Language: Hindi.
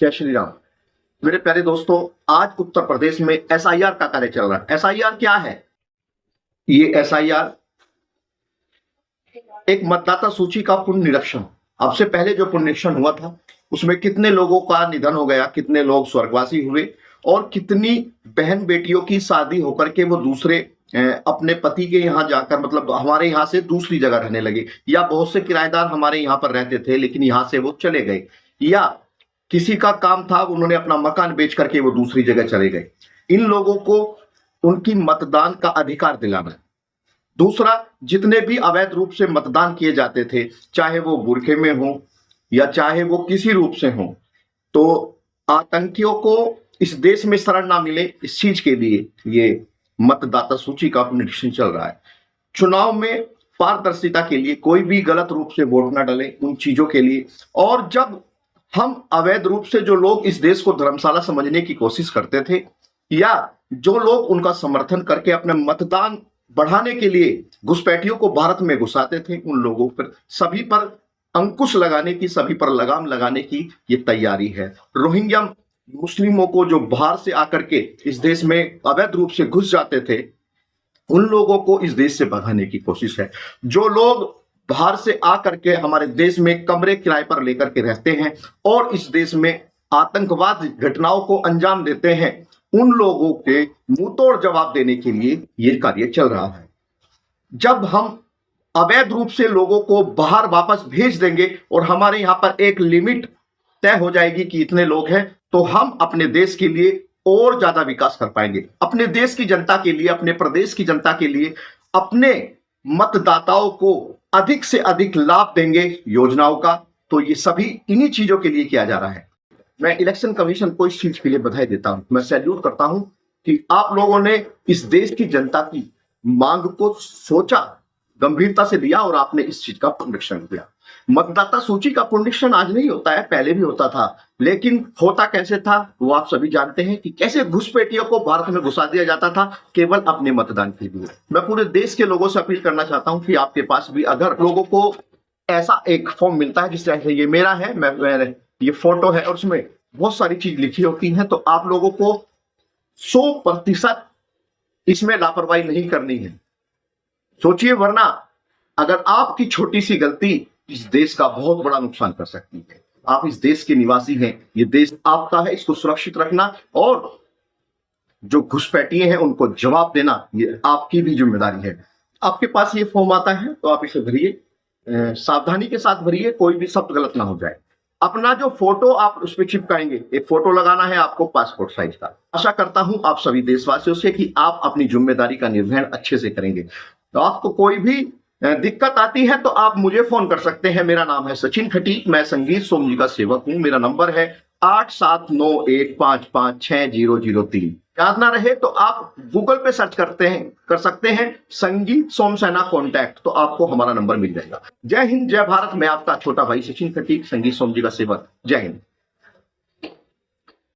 जय श्री राम। मेरे प्यारे दोस्तों, आज उत्तर प्रदेश में एसआईआर का कार्य चल रहा है। एसआईआर क्या है? ये एसआईआर एक मतदाता सूची का पुनर्निरीक्षण। अब से पहले जो पुनर्निरीक्षण हुआ था उसमें कितने लोगों का निधन हो गया, कितने लोग स्वर्गवासी हुए और कितनी बहन बेटियों की शादी होकर के वो दूसरे अपने पति के यहाँ जाकर, मतलब हमारे यहाँ से दूसरी जगह रहने लगे, या बहुत से किराएदार हमारे यहाँ पर रहते थे लेकिन यहाँ से वो चले गए, या किसी का काम था उन्होंने अपना मकान बेच करके वो दूसरी जगह चले गए। इन लोगों को उनकी मतदान का अधिकार दिलाना है। दूसरा, जितने भी अवैध रूप से मतदान किए जाते थे, चाहे वो बुरखे में हो या चाहे वो किसी रूप से हो, तो आतंकियों को इस देश में शरण ना मिले, इस चीज के लिए ये मतदाता सूची का निरीक्षण चल रहा है। चुनाव में पारदर्शिता के लिए कोई भी गलत रूप से वोट ना डाले, उन चीजों के लिए। और जब हम अवैध रूप से जो लोग इस देश को धर्मशाला समझने की कोशिश करते थे, या जो लोग उनका समर्थन करके अपने मतदान बढ़ाने के लिए घुसपैठियों को भारत में घुसाते थे, उन लोगों पर सभी पर अंकुश लगाने की, सभी पर लगाम लगाने की ये तैयारी है। रोहिंग्या मुस्लिमों को जो बाहर से आकर के इस देश में अवैध रूप से घुस जाते थे, उन लोगों को इस देश से भगाने की कोशिश है। जो लोग बाहर से आकर के हमारे देश में कमरे किराए पर लेकर के रहते हैं और इस देश में आतंकवाद घटनाओं को अंजाम देते हैं, उन लोगों के मुंह तोड़ जवाब देने के लिए ये कार्य चल रहा है। जब हम अवैध रूप से लोगों को बाहर वापस भेज देंगे और हमारे यहाँ पर एक लिमिट तय हो जाएगी कि इतने लोग हैं, तो हम अपने देश के लिए और ज्यादा विकास कर पाएंगे। अपने देश की जनता के लिए, अपने प्रदेश की जनता के लिए, अपने मतदाताओं को अधिक से अधिक लाभ देंगे योजनाओं का। तो ये सभी इन्हीं चीजों के लिए किया जा रहा है। मैं इलेक्शन कमीशन को इस चीज के लिए बधाई देता हूं। मैं सैल्यूट करता हूं कि आप लोगों ने इस देश की जनता की मांग को सोचा, गंभीरता से लिया और आपने इस चीज का पुनरीक्षण किया। मतदाता सूची का पुनरीक्षण आज नहीं होता है, पहले भी होता था, लेकिन होता कैसे था वो आप सभी जानते हैं कि कैसे घुसपैठियों को भारत में घुसा दिया जाता था केवल अपने मतदान के लिए। मैं पूरे देश के लोगों से अपील करना चाहता हूं कि आपके पास भी अगर लोगों को ऐसा एक फॉर्म मिलता है, जिस तरह से ये मेरा है, मैं ये फोटो है और उसमें बहुत सारी चीज लिखी होती है, तो आप लोगों को 100% इसमें लापरवाही नहीं करनी है। सोचिए, वरना अगर आपकी छोटी सी गलती इस देश का बहुत बड़ा नुकसान कर सकती है। आप इस देश के निवासी हैं, ये देश आपका है, इसको सुरक्षित रखना और जो घुसपैठिए हैं उनको जवाब देना ये आपकी भी जिम्मेदारी है। आपके पास ये फॉर्म आता है तो आप इसे भरिए, सावधानी के साथ भरिए, कोई भी शब्द गलत ना हो जाए। अपना जो फोटो आप उस पर चिपकाएंगे, एक फोटो लगाना है आपको पासपोर्ट साइज का। आशा करता हूं आप सभी देशवासियों से कि आप अपनी जिम्मेदारी का निर्वहन अच्छे से करेंगे। तो आपको कोई भी दिक्कत आती है तो आप मुझे फोन कर सकते हैं। मेरा नाम है सचिन खटीक, मैं संगीत सोम जी का सेवक हूं। मेरा नंबर है 8791556003। याद ना रहे तो आप गूगल पे सर्च कर सकते हैं संगीत सोमसेना कॉन्टैक्ट, तो आपको हमारा नंबर मिल जाएगा। जय हिंद, जय भारत। मैं आपका छोटा भाई सचिन खटीक, संगीत सोम जी का सेवक। जय हिंद।